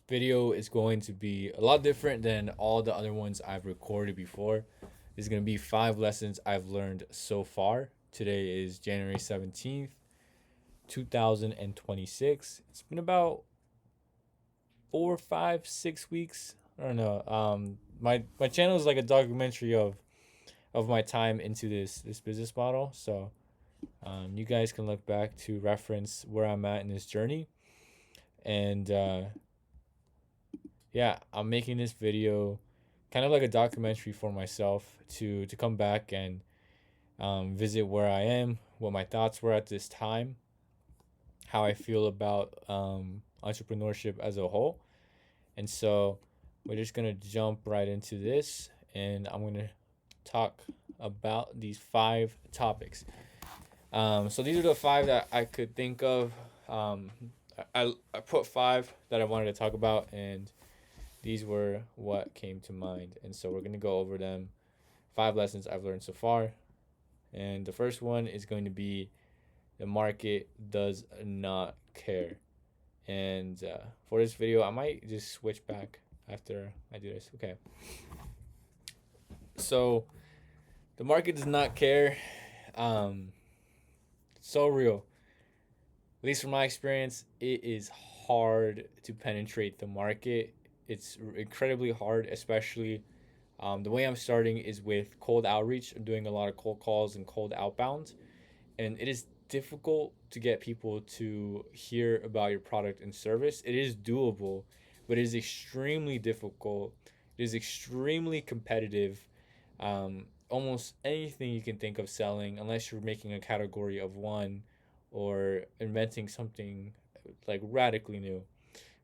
video is going to be a lot different than all the other ones I've recorded before. There's going to be 5 lessons I've learned so far. Today is January 17th, 2026. It's been about 4, 5, 6 weeks. I don't know. My channel is like a documentary of my time into this business model. So you guys can look back to reference where I'm at in this journey. And yeah, I'm making this video kind of like a documentary for myself to come back and visit where I am, what my thoughts were at this time, how I feel about entrepreneurship as a whole. And so we're just gonna jump right into this, and I'm gonna talk about these 5 topics. So these are the 5 that I could think of. I put 5 that I wanted to talk about, and these were what came to mind. And so we're going to go over them. 5 lessons I've learned so far. And the first one is going to be the market does not care. And for this video, I might just switch back after I do this. Okay. So the market does not care. Um, so real. At least from my experience, it is hard to penetrate the market. It's incredibly hard, especially the way I'm starting is with cold outreach. I'm doing a lot of cold calls and cold outbound, and it is difficult to get people to hear about your product and service. It is doable, but it is extremely difficult. It is extremely competitive. Almost anything you can think of selling, unless you're making a category of one or inventing something like radically new.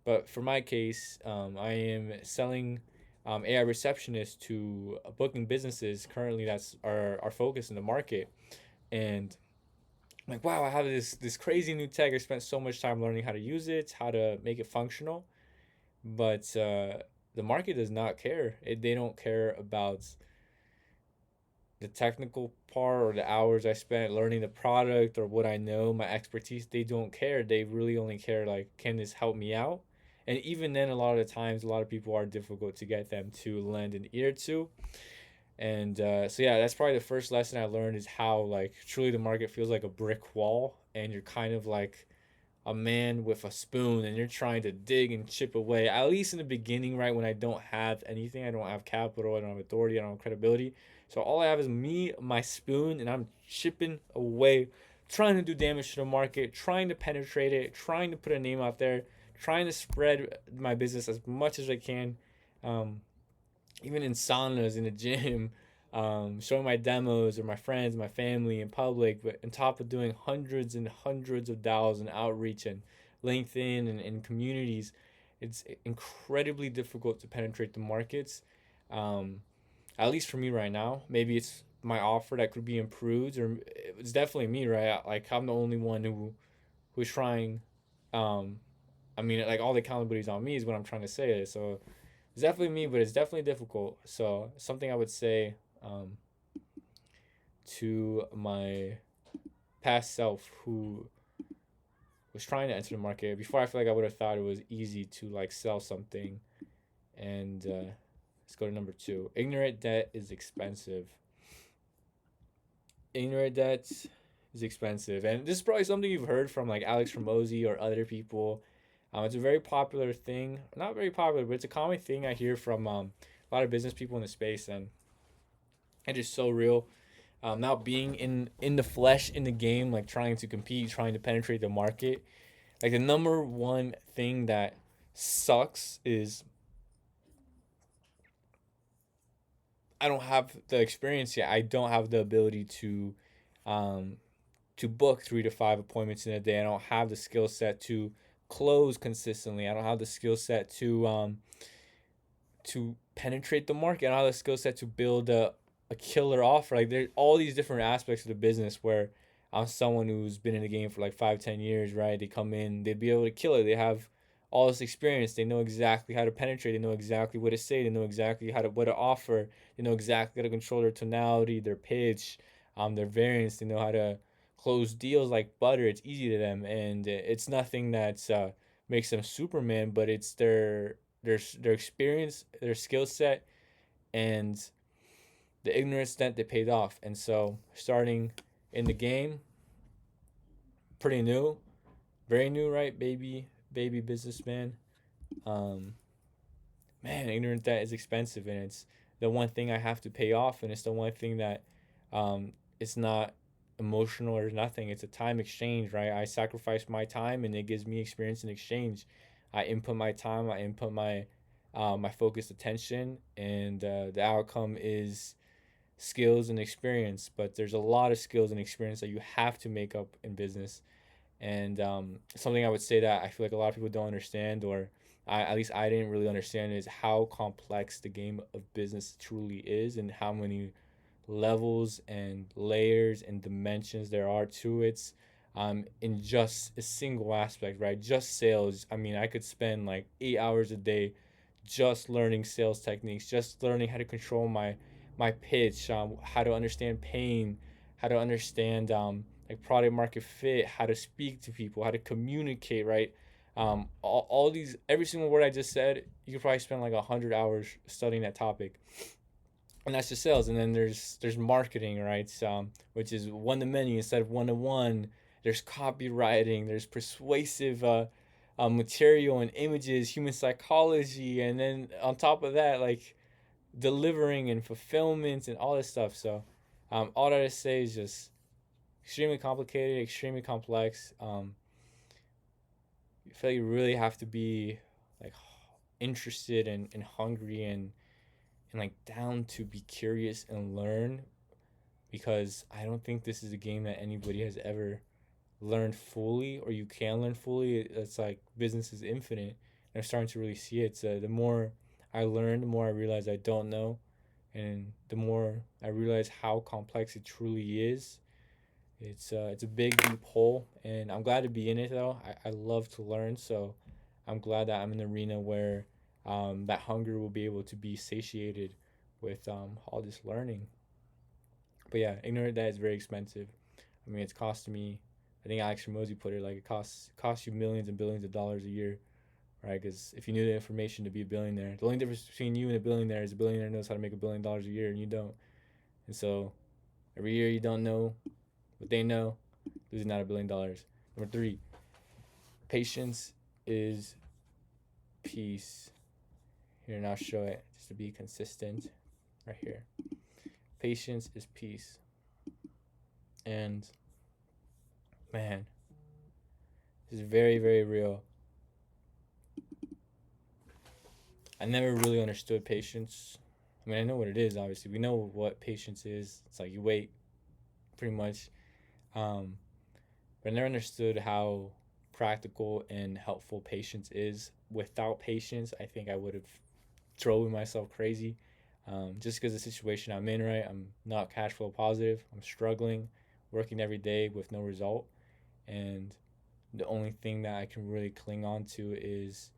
But for my case, I am selling AI receptionists to booking businesses. Currently, that's our focus in the market. And I'm like, wow, I have this crazy new tech. I spent so much time learning how to use it, how to make it functional. But the market does not care. They don't care about the technical part or the hours I spent learning the product or what I know, my expertise. They don't care. They really only care like, can this help me out? And even then, a lot of the times, a lot of people are difficult to get them to lend an ear to. And so yeah, that's probably the first lesson I learned is how like truly the market feels like a brick wall, and you're kind of like a man with a spoon, and you're trying to dig and chip away. At least in the beginning, right when I don't have anything, I don't have capital, I don't have authority, I don't have credibility. So all I have is me, my spoon, and I'm chipping away, trying to do damage to the market, trying to penetrate it, trying to put a name out there, trying to spread my business as much as I can. Um, Even in saunas in the gym, showing my demos or my friends, my family in public, but on top of doing hundreds and hundreds of dollars in outreach and LinkedIn and communities, it's incredibly difficult to penetrate the markets. Um, at least for me right now, maybe it's my offer that could be improved, or it's definitely me, right? Like I'm the only one who's trying. Um, I mean, like all the accountability is on me is what I'm trying to say. So it's definitely me, but it's definitely difficult. So something I would say to my past self who was trying to enter the market before, I feel like I would have thought it was easy to like sell something. And let's go to number 2. Ignorant debt is expensive. Ignorant debt is expensive, and this is probably something you've heard from like Alex Ramosi or other people. It's a very popular thing, not very popular, but it's a common thing I hear from a lot of business people in the space, and it is so real. Now being in the flesh in the game, like trying to compete, trying to penetrate the market, like the number one thing that sucks is I don't have the experience yet. I don't have the ability um, to book 3 to 5 appointments in a day. I don't have the skill set to close consistently. I don't have the skill set to penetrate the market. I don't have the skill set to build a killer offer. Like there's all these different aspects of the business where I'm someone who's been in the game for like 5, 10 years, right? They come in, they'd be able to kill it. They have all this experience. They know exactly how to penetrate. They know exactly what to say. They know exactly how to what to offer. They know exactly how to control their tonality, their pitch, their variance. They know how to close deals like butter. It's easy to them, and it's nothing that's makes them Superman, but it's their experience, their skill set, and the ignorance that they paid off. And so starting in the game, pretty new, very new, right? Baby businessman. Um, Man, ignorant debt is expensive, and it's the one thing I have to pay off, and it's the one thing that it's not emotional or nothing. It's a time exchange, right? I sacrifice my time, and it gives me experience in exchange. I input my time, I input my focused attention, and the outcome is skills and experience. But there's a lot of skills and experience that you have to make up in business, and something I would say that I feel like a lot of people don't understand, or at least I didn't really understand, is how complex the game of business truly is, and how many levels and layers and dimensions there are to it. In just a single aspect, right? Just sales. I mean, I could spend like 8 hours a day just learning sales techniques, just learning how to control my pitch, how to understand pain, how to understand like product market fit, how to speak to people, how to communicate, right? All these, every single word I just said, you could probably spend like 100 hours studying that topic, and that's just sales. And then there's marketing, right? Which is one to many instead of one to one. There's copywriting. There's persuasive material and images, human psychology, and then on top of that, like delivering and fulfillment and all this stuff. So, all that I say is just extremely complicated, extremely complex. I feel like you really have to be like interested and hungry and like down to be curious and learn, because I don't think this is a game that anybody has ever learned fully, or you can learn fully. It's like business is infinite. And I'm starting to really see it. So the more I learn, the more I realize I don't know, and the more I realize how complex it truly is. It's a big deep hole, and I'm glad to be in it though. I love to learn, so I'm glad that I'm in an arena where that hunger will be able to be satiated with all this learning. But yeah, ignorant that is very expensive. I mean, it's costing me. I think Alex Ramosi put it like it costs you millions and billions of dollars a year, right? Because if you knew the information to be a billionaire, the only difference between you and a billionaire is a billionaire knows how to make $1 billion a year, and you don't. And so every year you don't know what they know, losing out $1 billion. Number three, patience is peace. Here, and I'll show it just to be consistent right here. Patience is peace. And man, this is very, very real. I never really understood patience. I mean, I know what it is, obviously. We know what patience is. It's like you wait, pretty much. Um, but I never understood how practical and helpful patience is. Without patience, I think I would have thrown myself crazy. Just because the situation I'm in, right? I'm not cash flow positive. I'm struggling, working every day with no result. And the only thing that I can really cling on to is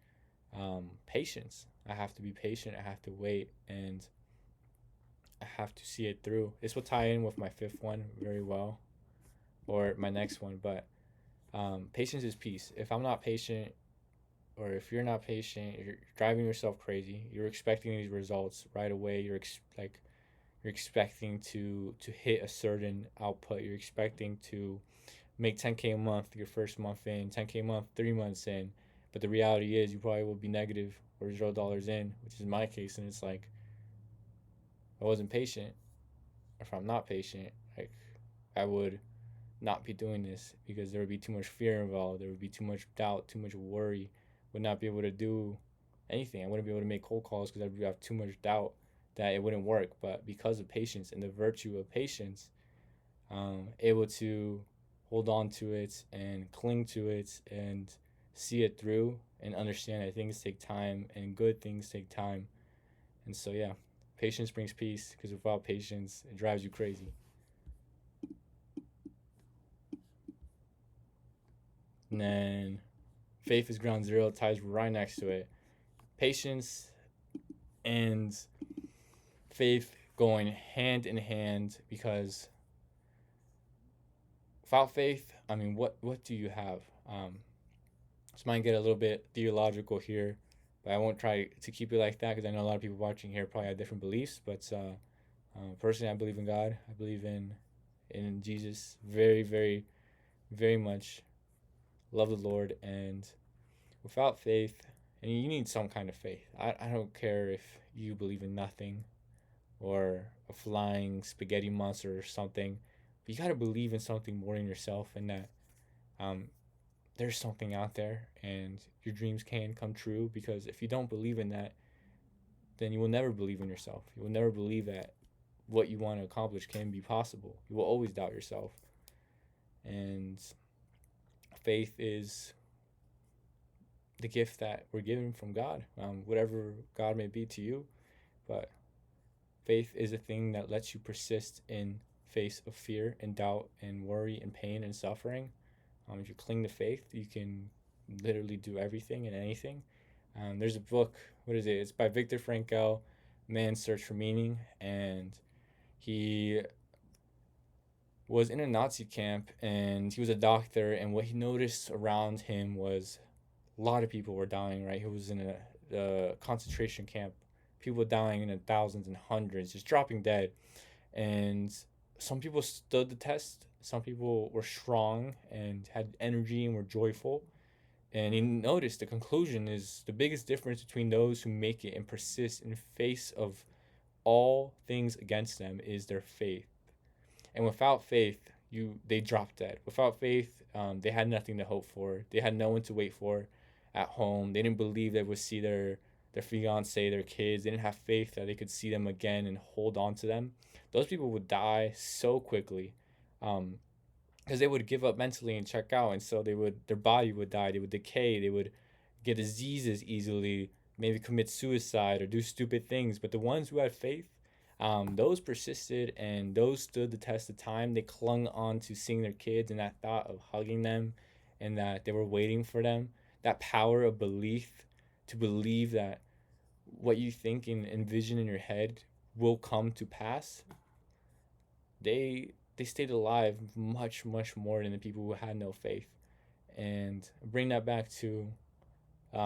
patience. I have to be patient. I have to wait, and I have to see it through. This will tie in with my fifth one very well, or my next one. But patience is peace. If I'm not patient, or if you're not patient, you're driving yourself crazy. You're expecting these results right away. You're expecting to hit a certain output. You're expecting to make 10K a month your first month in, 10K a month 3 months in. But the reality is you probably will be negative or $0 in, which is my case. And it's like, I wasn't patient. If I'm not patient, like, I would not be doing this, because there would be too much fear involved. There would be too much doubt, too much worry. Would not be able to do anything. I wouldn't be able to make cold calls because I'd have too much doubt that it wouldn't work. But because of patience and the virtue of patience, able to hold on to it and cling to it and see it through and understand that things take time and good things take time. And so, yeah, patience brings peace, because without patience, it drives you crazy. And then faith is ground zero, ties right next to it. Patience and faith going hand in hand, because without faith, I mean, what do you have? This might get a little bit theological here, but I won't try to keep it like that because I know a lot of people watching here probably have different beliefs. But personally, I believe in God. I believe in Jesus. Very, very, very much love the Lord. And without faith, and you need some kind of faith. I don't care if you believe in nothing or a flying spaghetti monster or something, but you got to believe in something more than yourself, and that um, there's something out there and your dreams can come true. Because if you don't believe in that, then you will never believe in yourself. You will never believe that what you want to accomplish can be possible. You will always doubt yourself. And faith is the gift that we're given from God, whatever God may be to you. But faith is a thing that lets you persist in face of fear and doubt and worry and pain and suffering. If you cling to faith, you can literally do everything and anything. There's a book, what is it? It's by Viktor Frankl, Man's Search for Meaning. And he was in a Nazi camp and he was a doctor. And what he noticed around him was a lot of people were dying, right? He was in a concentration camp, people dying in the thousands and hundreds, just dropping dead. And some people stood the test. Some people were strong and had energy and were joyful. And he noticed the conclusion is the biggest difference between those who make it and persist in face of all things against them is their faith. And without faith, they dropped dead. Without faith, they had nothing to hope for. They had no one to wait for at home. They didn't believe they would see their fiance, their kids. They didn't have faith that they could see them again and hold on to them. Those people would die so quickly, because they would give up mentally and check out, and so their body would die. They would decay. They would get diseases easily. Maybe commit suicide or do stupid things. But the ones who had faith, those persisted and those stood the test of time. They clung on to seeing their kids and that thought of hugging them and that they were waiting for them. That power of belief, to believe that what you think and envision in your head will come to pass. They stayed alive much, much more than the people who had no faith. And bring that back to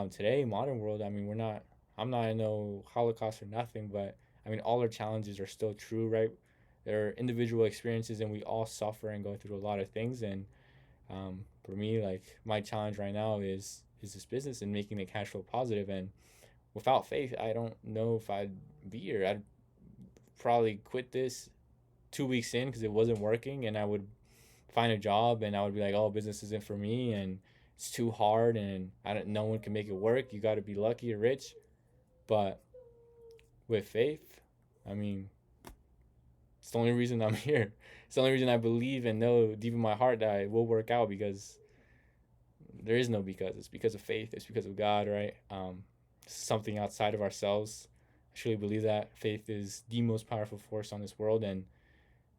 today, modern world. I mean, I'm not in no Holocaust or nothing, but I mean, all our challenges are still true, right? They're individual experiences, and we all suffer and go through a lot of things. And for me, like my challenge right now is this business and making the cash flow positive. And without faith, I don't know if I'd be here. I'd probably quit this 2 weeks in because it wasn't working, and I would find a job and I would be like, oh, business isn't for me and it's too hard and no one can make it work. You got to be lucky or rich. But with faith, I mean, it's the only reason I'm here. It's the only reason I believe and know deep in my heart that it will work out, because there is no because. It's because of faith. It's because of God, right? Something outside of ourselves. I truly believe that faith is the most powerful force on this world, and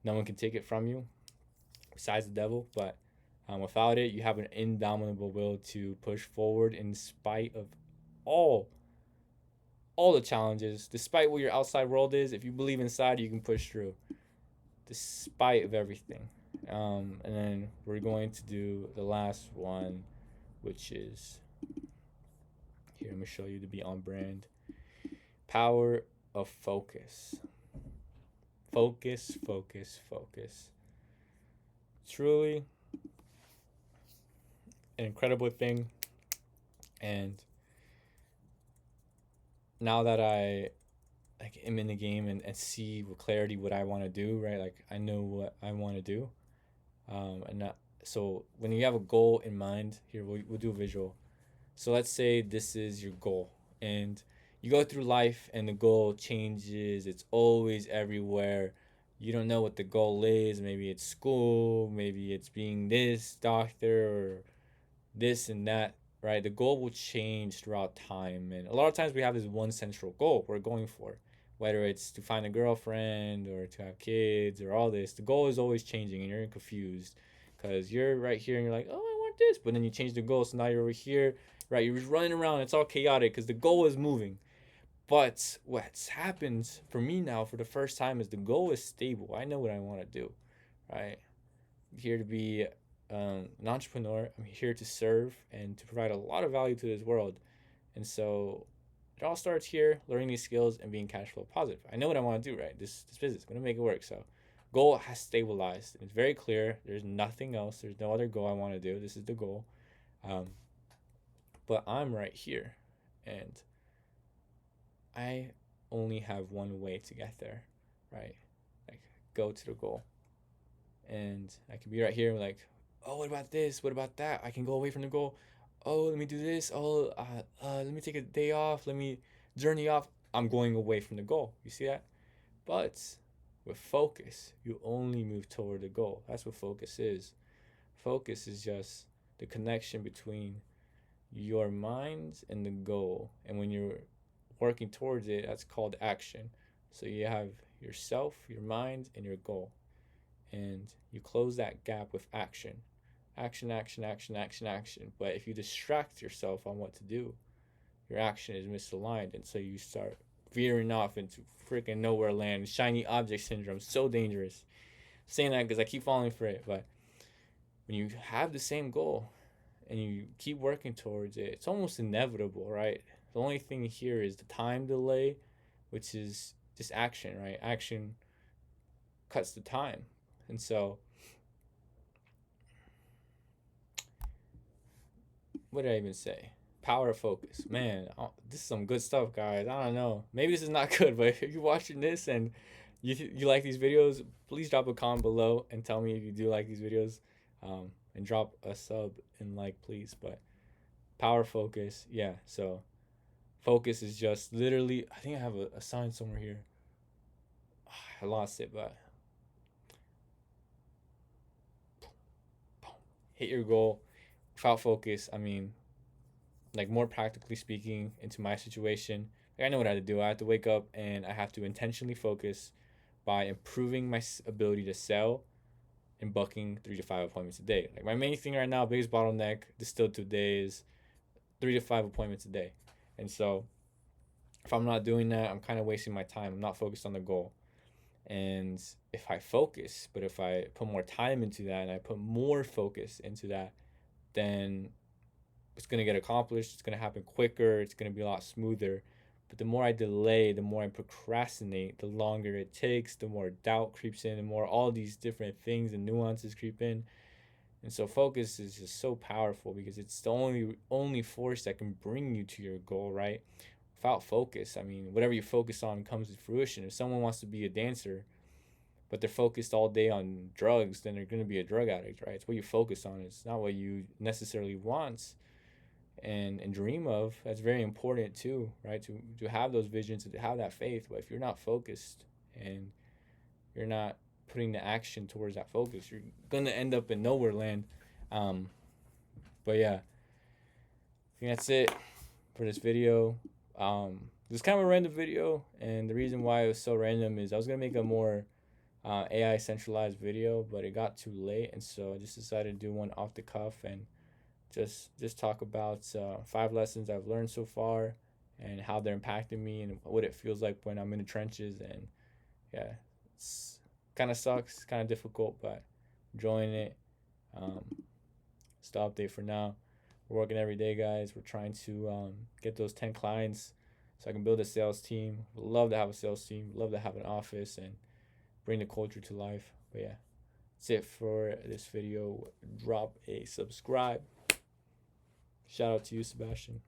no one can take it from you besides the devil. But without it, you have an indomitable will to push forward in spite of all the challenges, despite what your outside world is. If you believe inside, you can push through despite of everything. And then we're going to do the last one, which is here. Let me show you to be on brand. Power of focus. Focus, focus, focus. Truly an incredible thing. And now that I am in the game and see with clarity what I want to do, right? Like I know what I want to do. And not, so when you have a goal in mind, here we'll do a visual. So let's say this is your goal, and you go through life and the goal changes. It's always everywhere. You don't know what the goal is. Maybe it's school, maybe it's being this doctor or this and that, right? The goal will change throughout time. And a lot of times we have this one central goal we're going for, whether it's to find a girlfriend or to have kids or all this. The goal is always changing and you're confused because you're right here and you're like, oh, I want this. But then you change the goal. So now you're over here, right? You're just running around. It's all chaotic because the goal is moving. But what's happened for me now for the first time is the goal is stable. I know what I want to do, right? I'm here to be an entrepreneur. I'm here to serve and to provide a lot of value to this world. And so it all starts here, learning these skills and being cash flow positive. I know what I want to do, right? This business, I'm gonna make it work. So goal has stabilized. It's very clear. There's nothing else. There's no other goal I want to do. This is the goal. Um, but I'm right here, and I only have one way to get there, right? Like go to the goal, and I can be right here, like, oh, what about this? What about that? I can go away from the goal. Oh, let me do this. Oh, let me take a day off. Let me journey off. I'm going away from the goal. You see that? But with focus, you only move toward the goal. That's what focus is. Focus is just the connection between your mind and the goal. And when you're working towards it, that's called action. So you have yourself, your mind, and your goal. And you close that gap with action. Action, action, action, action, action. But if you distract yourself on what to do, your action is misaligned. And so you start veering off into freaking nowhere land. Shiny object syndrome. So dangerous. I'm saying that because I keep falling for it. But when you have the same goal and you keep working towards it, it's almost inevitable, right? The only thing here is the time delay, which is just action, right? Action cuts the time. And so, what did I even say? Power of focus. Man, this is some good stuff, guys. I don't know. Maybe this is not good, but if you're watching this and you like these videos, please drop a comment below and tell me if you do like these videos. And drop a sub and like, please. But power focus, yeah. So focus is just literally, I think I have a sign somewhere here. I lost it, but hit your goal without focus. I mean, like more practically speaking, into my situation, like I know what I have to do. I have to wake up and I have to intentionally focus by improving my ability to sell and booking 3 to 5 appointments a day. Like my main thing right now, biggest bottleneck distilled today is 3 to 5 appointments a day. And so if I'm not doing that, I'm kind of wasting my time. I'm not focused on the goal. And if I focus, but if I put more time into that and I put more focus into that, then it's going to get accomplished. It's going to happen quicker. It's going to be a lot smoother. But the more I delay, the more I procrastinate, the longer it takes, the more doubt creeps in, the more all these different things and nuances creep in. And so focus is just so powerful because it's the only force that can bring you to your goal, right? Without focus, I mean, whatever you focus on comes to fruition. If someone wants to be a dancer, but they're focused all day on drugs, then they're going to be a drug addict, right? It's what you focus on. It's not what you necessarily want and dream of. That's very important too, right? To have those visions, to have that faith. But if you're not focused and you're not putting the action towards that focus, you're gonna end up in nowhere land. But yeah, I think that's it for this video. This is kind of a random video, and the reason why it was so random is I was gonna make a more AI centralized video, but it got too late, and so I just decided to do one off the cuff and just talk about 5 lessons I've learned so far and how they're impacting me and what it feels like when I'm in the trenches. And yeah, it's kind of sucks, kind of difficult, but enjoying it. Still update for now. We're working every day, guys. We're trying to get those 10 clients so I can build a sales team. Would love to have a sales team. Would love to have an office and bring the culture to life. But yeah, that's it for this video. Drop a subscribe. Shout out to you, Sebastian.